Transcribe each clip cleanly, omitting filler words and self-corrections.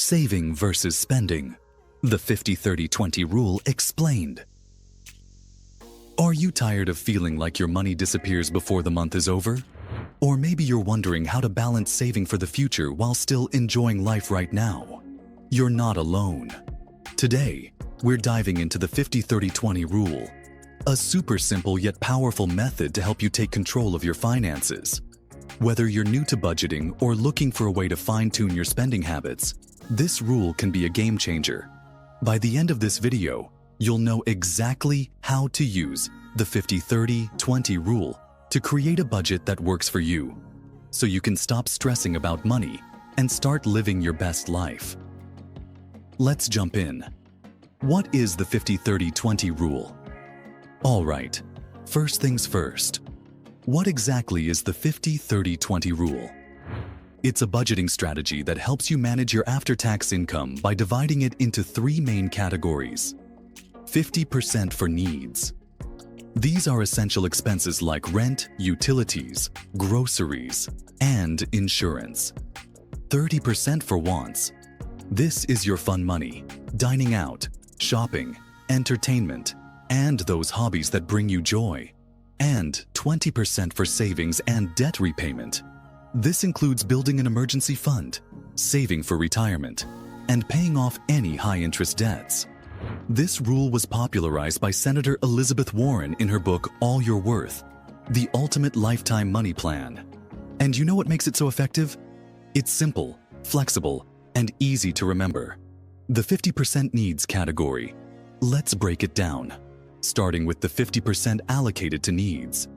Saving versus spending. The 50-30-20 rule explained. Are you tired of feeling like your money disappears before the month is over? Or maybe you're wondering how to balance saving for the future while still enjoying life right now. You're not alone. Today, we're diving into the 50-30-20 rule, a super simple yet powerful method to help you take control of your finances. Whether you're new to budgeting or looking for a way to fine-tune your spending habits, this rule can be a game changer. By the end of this video, you'll know exactly how to use the 50-30-20 rule to create a budget that works for you, so you can stop stressing about money and start living your best life. Let's jump in. What is the 50-30-20 rule? All right, first things first. What exactly is the 50-30-20 rule? It's a budgeting strategy that helps you manage your after-tax income by dividing it into three main categories. 50% for needs. These are essential expenses like rent, utilities, groceries, and insurance. 30% for wants. This is your fun money, dining out, shopping, entertainment, and those hobbies that bring you joy. And 20% for savings and debt repayment. This includes building an emergency fund, saving for retirement, and paying off any high-interest debts. This rule was popularized by Senator Elizabeth Warren in her book All Your Worth, The Ultimate Lifetime Money Plan. And you know what makes it so effective? It's simple, flexible, and easy to remember. The 50% needs category. Let's break it down, starting with the 50% allocated to needs.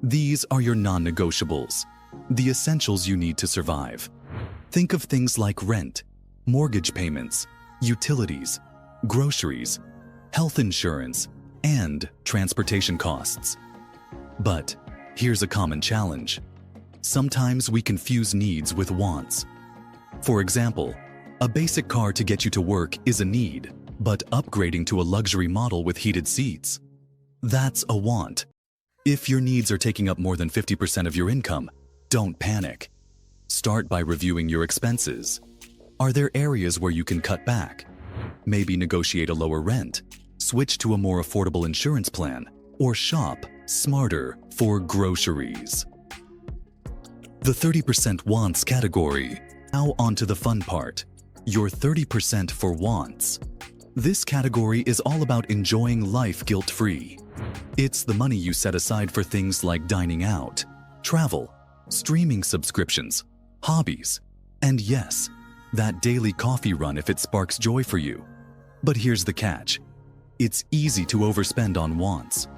These are your non-negotiables, the essentials you need to survive. Think of things like rent, mortgage payments, utilities, groceries, health insurance, and transportation costs. But here's a common challenge. Sometimes we confuse needs with wants. For example, a basic car to get you to work is a need, but upgrading to a luxury model with heated seats, that's a want. If your needs are taking up more than 50% of your income, don't panic. Start by reviewing your expenses. Are there areas where you can cut back? Maybe negotiate a lower rent, switch to a more affordable insurance plan, or shop smarter for groceries. The 30% wants category. Now onto the fun part, your 30% for wants. This category is all about enjoying life guilt-free. It's the money you set aside for things like dining out, travel, streaming subscriptions, hobbies, and yes, that daily coffee run if it sparks joy for you. But here's the catch. It's easy to overspend on wants.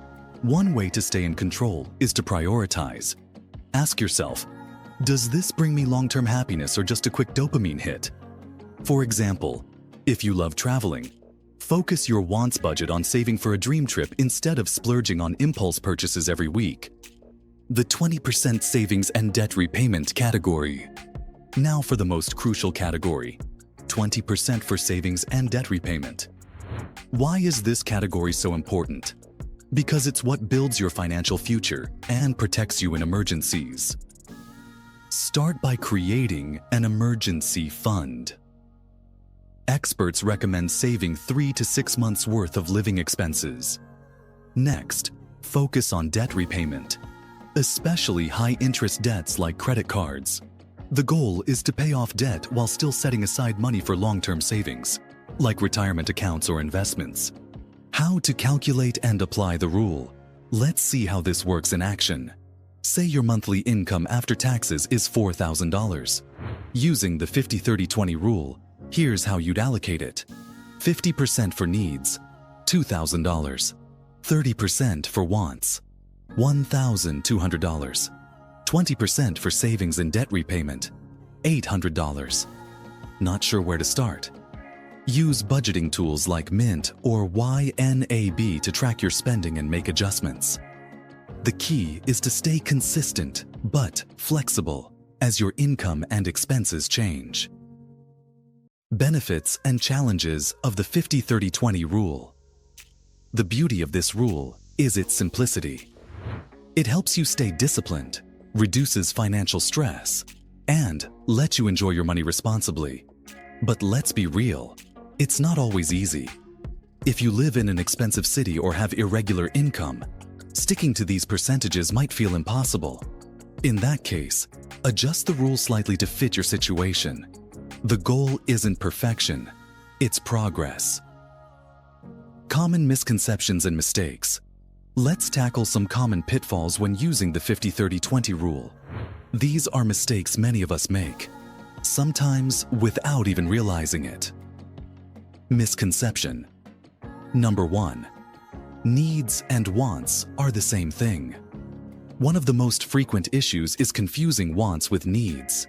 One way to stay in control is to prioritize. Ask yourself, does this bring me long-term happiness or just a quick dopamine hit? For example, if you love traveling, focus your wants budget on saving for a dream trip instead of splurging on impulse purchases every week. The 20% savings and debt repayment category. Now for the most crucial category, 20% for savings and debt repayment. Why is this category so important? Because it's what builds your financial future and protects you in emergencies. Start by creating an emergency fund. Experts recommend saving 3 to 6 months' worth of living expenses. Next, focus on debt repayment, especially high-interest debts like credit cards. The goal is to pay off debt while still setting aside money for long-term savings, like retirement accounts or investments. How to calculate and apply the rule. Let's see how this works in action. Say your monthly income after taxes is $4,000. Using the 50-30-20 rule, here's how you'd allocate it. 50% for needs, $2,000. 30% for wants, $1,200. 20% for savings and debt repayment, $800. Not sure where to start? Use budgeting tools like Mint or YNAB to track your spending and make adjustments. The key is to stay consistent but flexible as your income and expenses change. Benefits and challenges of the 50-30-20 rule. The beauty of this rule is its simplicity. It helps you stay disciplined, reduces financial stress, and lets you enjoy your money responsibly. But let's be real, it's not always easy. If you live in an expensive city or have irregular income, sticking to these percentages might feel impossible. In that case, adjust the rules slightly to fit your situation. The goal isn't perfection, it's progress. Common misconceptions and mistakes. Let's tackle some common pitfalls when using the 50-30-20 rule. These are mistakes many of us make, sometimes without even realizing it. Misconception. Number 1. Needs and wants are the same thing. One of the most frequent issues is confusing wants with needs.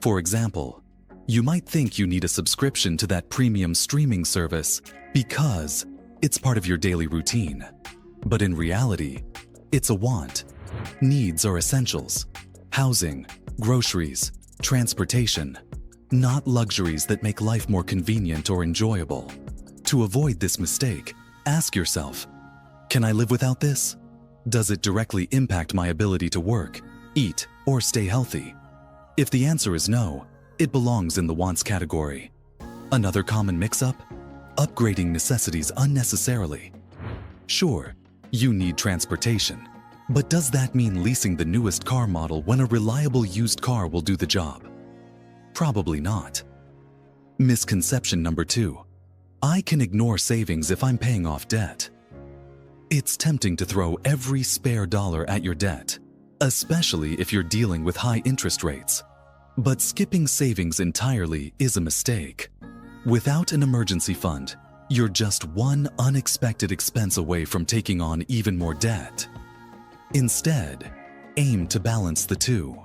For example, you might think you need a subscription to that premium streaming service because it's part of your daily routine. But in reality, it's a want. Needs are essentials: housing, groceries, transportation, not luxuries that make life more convenient or enjoyable. To avoid this mistake, ask yourself, can I live without this? Does it directly impact my ability to work, eat, or stay healthy? If the answer is no, it belongs in the wants category. Another common mix-up? Upgrading necessities unnecessarily. Sure, you need transportation, but does that mean leasing the newest car model when a reliable used car will do the job? Probably not. Misconception number 2. I can ignore savings if I'm paying off debt. It's tempting to throw every spare dollar at your debt, especially if you're dealing with high interest rates. But skipping savings entirely is a mistake. Without an emergency fund, you're just one unexpected expense away from taking on even more debt. Instead, aim to balance the two.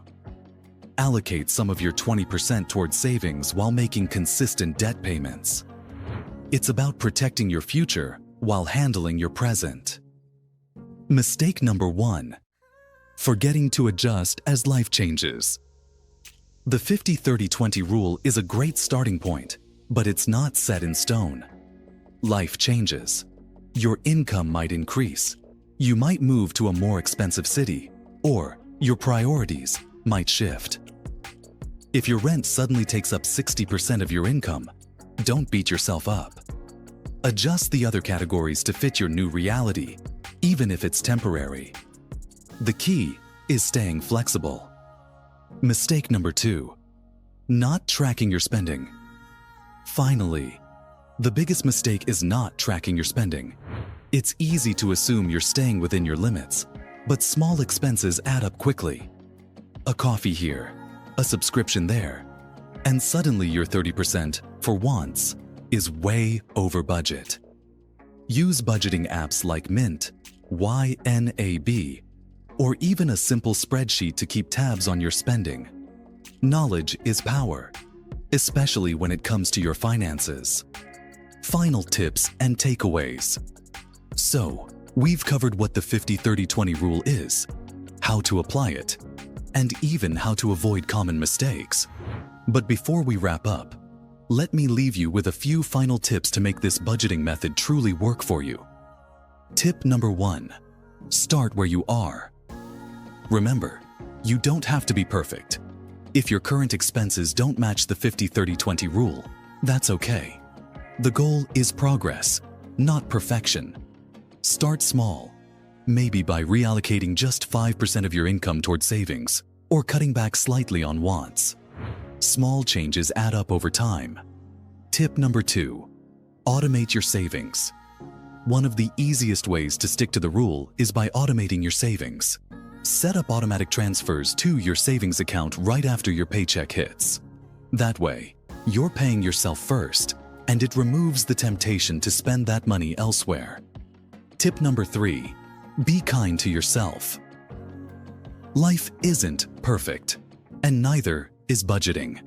Allocate some of your 20% towards savings while making consistent debt payments. It's about protecting your future while handling your present. Mistake number 1. Forgetting to adjust as life changes. The 50-30-20 rule is a great starting point, but it's not set in stone. Life changes. Your income might increase. You might move to a more expensive city, or your priorities might shift. If your rent suddenly takes up 60% of your income, don't beat yourself up. Adjust the other categories to fit your new reality, even if it's temporary. The key is staying flexible. Mistake number 2. Not tracking your spending. Finally, the biggest mistake is not tracking your spending. It's easy to assume you're staying within your limits, but small expenses add up quickly. A coffee here, a subscription there, and suddenly your 30% for wants is way over budget. Use budgeting apps like Mint, YNAB, or even a simple spreadsheet to keep tabs on your spending. Knowledge is power, especially when it comes to your finances. Final tips and takeaways. So, we've covered what the 50-30-20 rule is, how to apply it, and even how to avoid common mistakes. But before we wrap up, let me leave you with a few final tips to make this budgeting method truly work for you. Tip number 1. Start where you are. Remember, you don't have to be perfect. If your current expenses don't match the 50-30-20 rule, that's okay. The goal is progress, not perfection. Start small, maybe by reallocating just 5% of your income towards savings or cutting back slightly on wants. Small changes add up over time. Tip number 2. Automate your savings. One of the easiest ways to stick to the rule is by automating your savings. Set up automatic transfers to your savings account right after your paycheck hits. That way, you're paying yourself first, and it removes the temptation to spend that money elsewhere. Tip number 3. Be kind to yourself. Life isn't perfect, and neither is budgeting.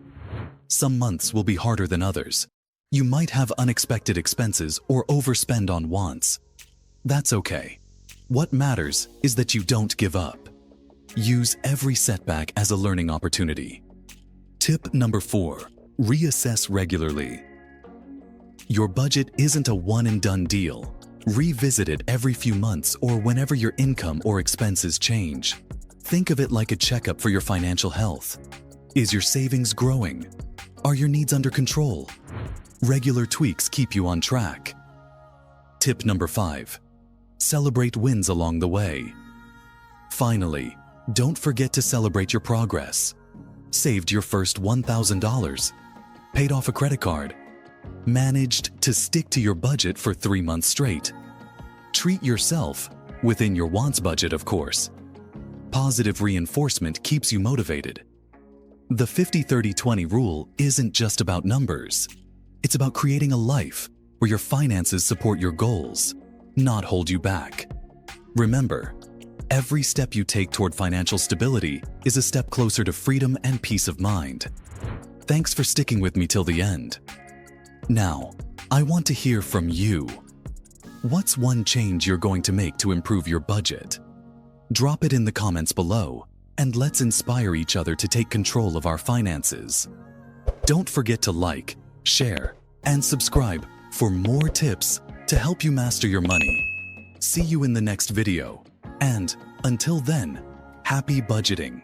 Some months will be harder than others. You might have unexpected expenses or overspend on wants. That's okay. What matters is that you don't give up. Use every setback as a learning opportunity. Tip number 4. Reassess regularly. Your budget isn't a one-and-done deal. Revisit it every few months or whenever your income or expenses change. Think of it like a checkup for your financial health. Is your savings growing? Are your needs under control? Regular tweaks keep you on track. Tip number 5. Celebrate wins along the way. Finally, don't forget to celebrate your progress. Saved your first $1,000, paid off a credit card, managed to stick to your budget for 3 months straight. Treat yourself, within your wants budget, of course. Positive reinforcement keeps you motivated. The 50-30-20 rule isn't just about numbers. It's about creating a life where your finances support your goals, not hold you back. Remember, every step you take toward financial stability is a step closer to freedom and peace of mind. Thanks for sticking with me till the end. Now, I want to hear from you. What's one change you're going to make to improve your budget? Drop it in the comments below, and let's inspire each other to take control of our finances. Don't forget to like, share, and subscribe for more tips to help you master your money. See you in the next video, and until then, happy budgeting!